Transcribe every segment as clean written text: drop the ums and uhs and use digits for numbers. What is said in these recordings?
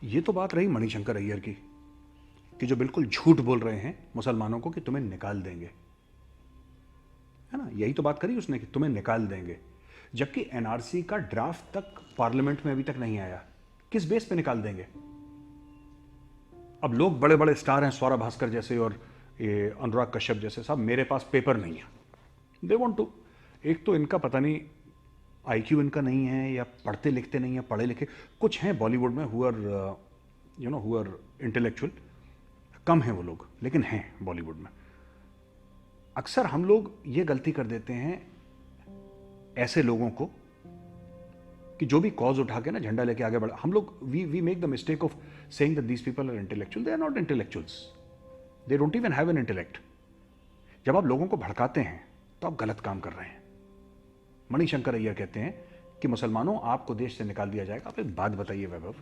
ये तो बात रही मणिशंकर अय्यर की कि जो बिल्कुल झूठ बोल रहे हैं मुसलमानों को कि तुम्हें निकाल देंगे, है ना। यही तो बात करी उसने कि तुम्हें निकाल देंगे, जबकि एनआरसी का ड्राफ्ट तक पार्लियामेंट में अभी तक नहीं आया। किस बेस पे निकाल देंगे? अब लोग बड़े बड़े स्टार हैं, स्वरा भास्कर जैसे और ये अनुराग कश्यप जैसे, साहब मेरे पास पेपर नहीं है, दे वांट टू। एक तो इनका पता नहीं आईक्यू इनका नहीं है, या पढ़ते लिखते नहीं है, पढ़े लिखे कुछ हैं बॉलीवुड में हुआ इंटेलेक्चुअल, कम हैं वो लोग, लेकिन हैं बॉलीवुड में। अक्सर हम लोग ये गलती कर देते हैं ऐसे लोगों को कि जो भी कॉज उठा के ना झंडा लेके आगे बढ़ा, हम लोग we make the mistake of saying that these people are intellectual. They are not intellectuals, they don't even have an intellect. जब आप लोगों को भड़काते हैं तो आप गलत काम कर रहे हैं। मणिशंकर अय्यर कहते हैं कि मुसलमानों आपको देश से निकाल दिया जाएगा। आप एक बात बताइए वैभव,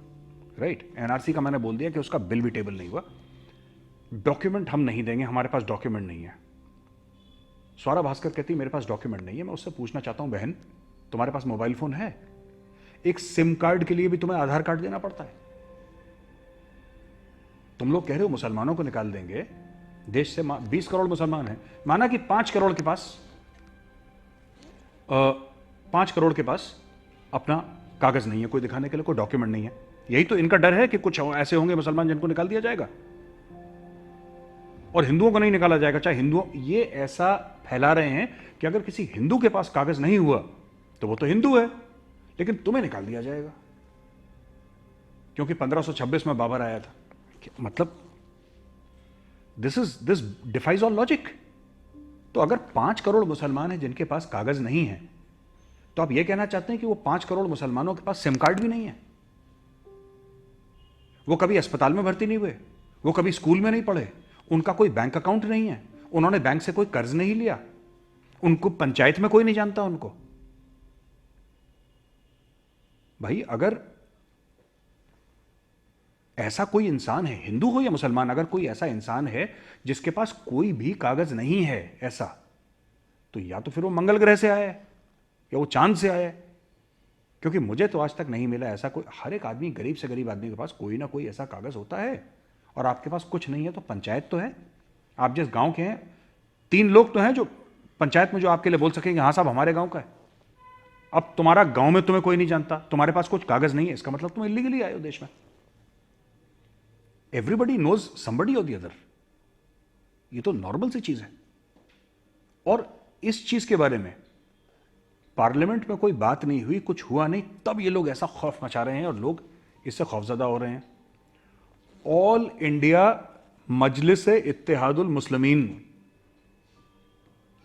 राइट, एनआरसी का मैंने बोल दिया कि उसका बिल भी टेबल नहीं हुआ, डॉक्यूमेंट हम नहीं देंगे, हमारे पास डॉक्यूमेंट नहीं है। स्वरा भास्कर कहती है मेरे पास डॉक्यूमेंट नहीं है। मैं उससे पूछना चाहता हूं, बहन तुम्हारे पास मोबाइल फोन है? एक सिम कार्ड के लिए भी तुम्हें आधार कार्ड देना पड़ता है। तुम लोग कह रहे हो मुसलमानों को निकाल देंगे देश से, 20 करोड़ मुसलमान हैं, माना कि 5 करोड़ के पास 5 करोड़ के पास अपना कागज नहीं है कोई दिखाने के लिए, कोई डॉक्यूमेंट नहीं है। यही तो इनका डर है कि कुछ ऐसे होंगे मुसलमान जिनको निकाल दिया जाएगा और हिंदुओं को नहीं निकाला जाएगा। चाहे हिंदुओं, ये ऐसा फैला रहे हैं कि अगर किसी हिंदू के पास कागज नहीं हुआ तो वो तो हिंदू है, लेकिन तुम्हें निकाल दिया जाएगा क्योंकि 1526 में बाबर आया था। मतलब दिस डिफाइज ऑल लॉजिक। तो अगर 5 करोड़ मुसलमान हैं जिनके पास कागज नहीं है, तो आप यह कहना चाहते हैं कि वो 5 करोड़ मुसलमानों के पास सिम कार्ड भी नहीं है? वो कभी अस्पताल में भर्ती नहीं हुए, वो कभी स्कूल में नहीं पढ़े, उनका कोई बैंक अकाउंट नहीं है, उन्होंने बैंक से कोई कर्ज नहीं लिया, उनको पंचायत में कोई नहीं जानता उनको। भाई अगर ऐसा कोई इंसान है, हिंदू हो या मुसलमान, अगर कोई ऐसा इंसान है जिसके पास कोई भी कागज नहीं है ऐसा, तो या तो फिर वो मंगल ग्रह से आया है या वो चांद से आया है, क्योंकि मुझे तो आज तक नहीं मिला ऐसा कोई। हर एक आदमी, गरीब से गरीब आदमी के पास कोई ना कोई ऐसा कागज होता है। और आपके पास कुछ नहीं है तो पंचायत तो है। आप जिस गांव के हैं, 3 लोग तो हैं जो पंचायत में जो आपके लिए बोल सकेंगे हाँ साहब हमारे गांव का है। अब तुम्हारा गांव में तुम्हें कोई नहीं जानता, तुम्हारे पास कुछ कागज नहीं है, इसका मतलब तुम इलीगली आए हो देश में। एवरीबडी नोज समबडी और द अदर, ये तो नॉर्मल सी चीज है। और इस चीज के बारे में पार्लियामेंट में कोई बात नहीं हुई, कुछ हुआ नहीं, तब ये लोग ऐसा खौफ मचा रहे हैं और लोग इससे खौफजदा हो रहे हैं। ऑल इंडिया मजलिस इत्तेहादुल मुस्लिमीन,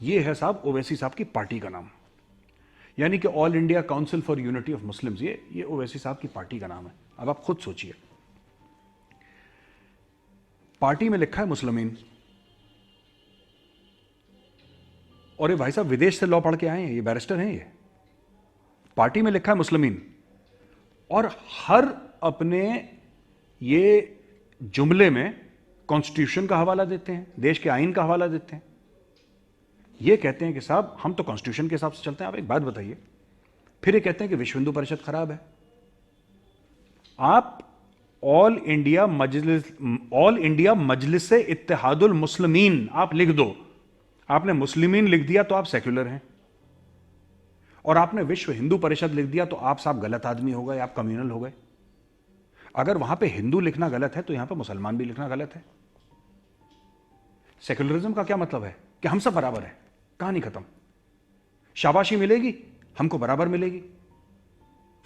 ये है साहब ओवैसी साहब की पार्टी का नाम, यानी कि all India council for unity of Muslims, ये ओवैसी साहब की पार्टी का नाम है। अब आप खुद सोचिए, पार्टी में लिखा है मुस्लिमीन, और ये भाई साहब विदेश से लॉ पढ़ के आए हैं, ये बैरिस्टर हैं, ये पार्टी में लिखा है मुस्लिमीन, और हर अपने ये जुमले में कॉन्स्टिट्यूशन का हवाला देते हैं, देश के आईन का हवाला देते हैं। ये कहते हैं कि साहब हम तो कॉन्स्टिट्यूशन के हिसाब से चलते हैं। आप एक बात बताइए, फिर ये कहते हैं कि विश्व हिंदू परिषद खराब है। आप ऑल इंडिया मजलिस इत्तेहादुल मुस्लिमीन आप लिख दो, आपने मुस्लिमीन लिख दिया तो आप सेक्युलर हैं, और आपने विश्व हिंदू परिषद लिख दिया तो आप साहब गलत आदमी हो गए, आप कम्युनल हो गए। अगर वहां पे हिंदू लिखना गलत है तो यहां पे मुसलमान भी लिखना गलत है। सेक्युलरिज्म का क्या मतलब है कि हम सब बराबर हैं, कहानी खत्म। शाबाशी मिलेगी हमको बराबर मिलेगी,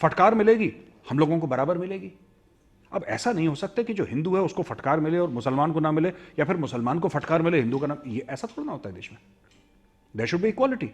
फटकार मिलेगी हम लोगों को बराबर मिलेगी। अब ऐसा नहीं हो सकता कि जो हिंदू है उसको फटकार मिले और मुसलमान को ना मिले, या फिर मुसलमान को फटकार मिले हिंदू का ना, ये ऐसा थोड़ा ना होता है देश में। There should be equality.